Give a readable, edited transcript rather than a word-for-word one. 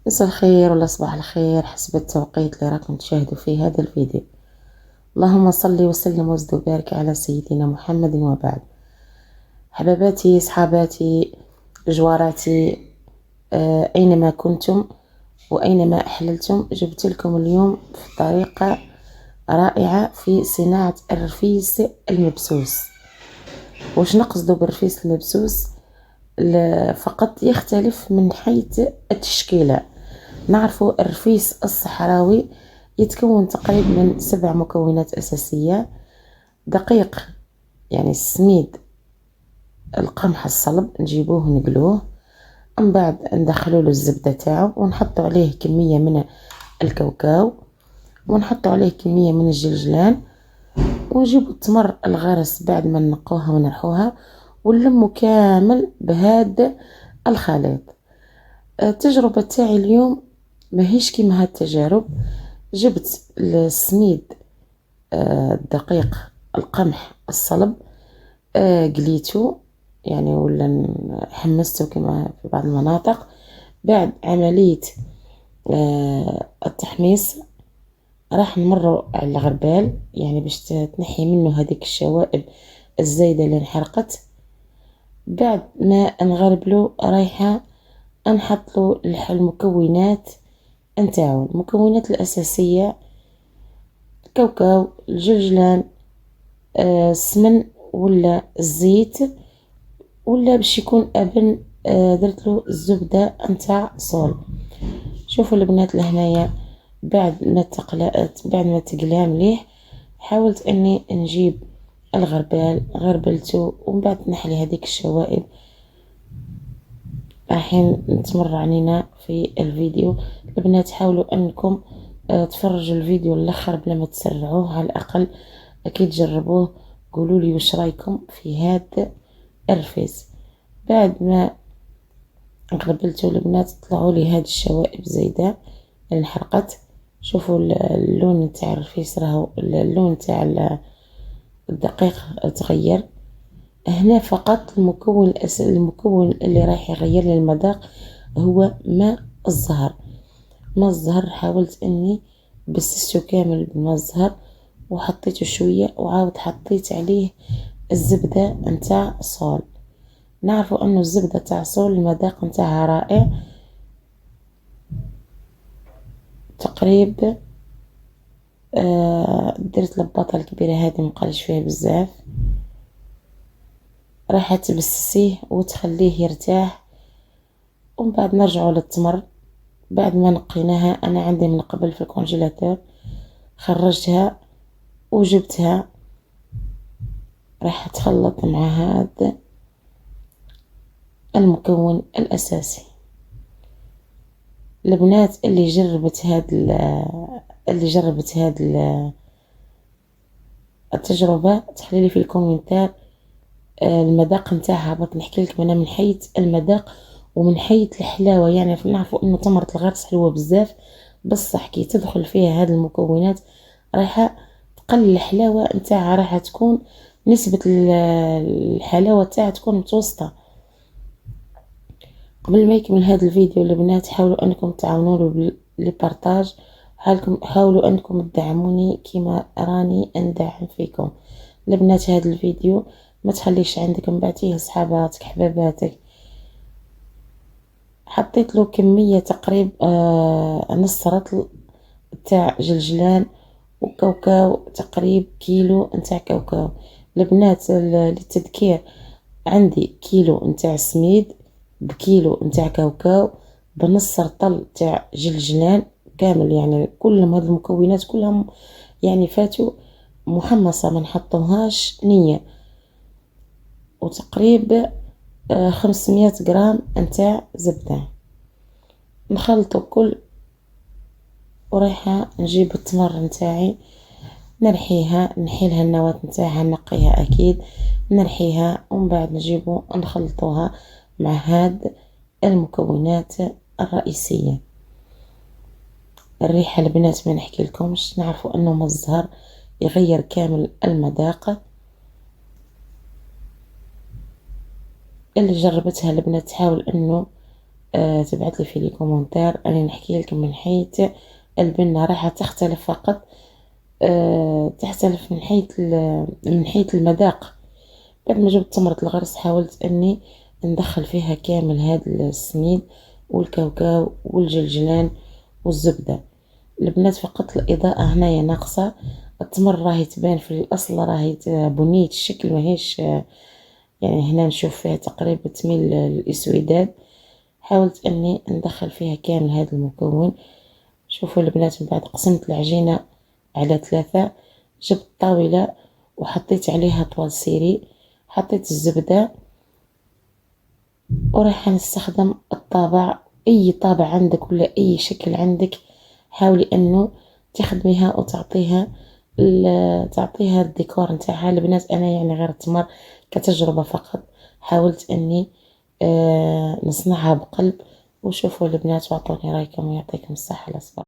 مساء الخير ولا صباح الخير حسب التوقيت اللي راكم تشاهدوا فيه هذا الفيديو. اللهم صل وسلم وزد وبارك على سيدنا محمد وبعد. حباباتي صحاباتي جواراتي، أينما كنتم وأينما أحللتم، جبت لكم اليوم في طريقة رائعة في صناعة الرفيس المبسوس. وش نقصد بالرفيس المبسوس؟ فقط يختلف من حيث التشكيلة. نعرفوا الرفيس الصحراوي يتكون تقريبا من 7 مكونات أساسية: دقيق يعني السميد، القمح الصلب نجيبوه نقلوه، من بعد ندخلوا له الزبدة تاعو ونحطوا عليه كمية من الكاوكاو ونحطوا عليه كمية من الجلجلان، ونجيبوا التمر الغرس بعد ما نقوها ونرحوها ونلموا كامل بهذا الخليط. التجربة تاعي اليوم ماهيش كيما هاد التجارب. جبت السميد، الدقيق، القمح الصلب، قليته يعني ولا حمسته كما في بعض المناطق. بعد عملية التحميص راح نمروا على الغربال يعني باش تنحي منه هذيك الشوائب الزايدة اللي انحرقت. بعد ما نغربلو رايحة نحطلو المكونات نتاعو. المكونات الأساسية: الكاوكاو، الجلجلان، السمن ولا الزيت، ولا باش يكون ابن درتلو الزبدة نتاع صول. شوفوا البنات لهنايا، بعد ما تقلى مليح حاولت اني نجيب الغربال، غربلته ومن بعد نحلي هذيك الشوائب. رايحين نتمر علينا في الفيديو. البنات حاولوا انكم تفرجوا الفيديو الاخر بلا ما تسرعوه، على الاقل اكيد جربوه. قولوا لي وش رايكم في هذا الرفيس. بعد ما غربلتو البنات طلعوا لي هاد الشوائب زايده اللي انحرقت. شوفوا اللون تاع الرفيس، راهو اللون تاع الدقيق تغير. هنا فقط المكون اللي راح يغير لي المذاق هو ماء الزهر. ماء الزهر حاولت اني بسسته كامل بماء الزهر وحطيته شويه وعاود حطيت عليه الزبده نتاع صول. نعرفوا انه الزبده تاع صول المذاق نتاعها رائع. تقريبا درت الباطه الكبيره هذه مقالش فيها بزاف. راح تبسسيه وتخليه يرتاح، ومن بعد نرجعوا للتمر. بعد ما نقيناها، انا عندي من قبل في الكونجيلاتور، خرجتها وجبتها راح تخلط مع هذا المكون الاساسي. البنات اللي جربت التجربة تخليلي في الكومنتار المذاق نتاعها. بغيت نحكي لكم انا من حيث المذاق ومن حيث الحلاوة. يعني نعرفوا انه تمرة الغرس حلوة بزاف، بصح كي تدخل فيها هذه المكونات راح تقلل الحلاوة نتاعها، راح تكون نسبة الحلاوة تاعها تكون متوسطة. قبل ما يكمل هذا الفيديو البنات حاولوا انكم تعاونوني بالبارتاج، حاولوا انكم تدعموني كما راني ندعم فيكم. البنات هذا الفيديو ما تخليش عندك، بعتيه لصحاباتك حباباتك. حطيت له كمية تقريب نص رطل تاع جلجلان وكاوكاو، تقريب كيلو نتاع كاوكاو. البنات للتذكير، عندي كيلو نتاع سميد بكيلو نتاع كاوكاو بنص رطل تاع جلجلان كامل. يعني كلهم هاد المكونات كلهم يعني فاتوا محمصة ما نحطوهاش نية. وتقريبا 500 جرام نتاع زبدة. نخلطو كل، ورايحة نجيب التمر نتاعي نرحيها، نحيلها النواة نتاعها، نقيها اكيد، نرحيها ومن بعد نجيبو نخلطوها مع هاد المكونات الرئيسية. الريحة البنات ما نحكي لكمش، نعرفوا انه ماء الزهر يغير كامل المذاق. اللي جربتها البنات تحاول انه تبعت لي في لي كومنتير. انا نحكي لكم من حيث البنة راح تختلف فقط، تختلف من حيث المذاق. بعد ما جبت تمرة الغرس حاولت اني ندخل فيها كامل هاد السميد والكاوكاو والجلجلان والزبدة. البنات فقط الإضاءة هنايا ناقصة، التمر راهي تبان في الأصل راهي بنية الشكل ماهيش، يعني هنا نشوف فيها تقريبا تميل للإسوداد. حاولت أني ندخل فيها كامل هذا المكون. شوفوا البنات من بعد قسمت العجينة على 3، جبت طاولة وحطيت عليها طوال سيري، حطيت الزبدة وراح نستخدم الطابع، أي طابع عندك ولا أي شكل عندك حاولي أنه تخدميها وتعطيها تعطيها الديكور نتاعها. البنات أنا يعني غير التمر كتجربة فقط، حاولت أني نصنعها بقلب. وشوفوا البنات واعطوني رايكم ويعطيكم الصحة والعافية.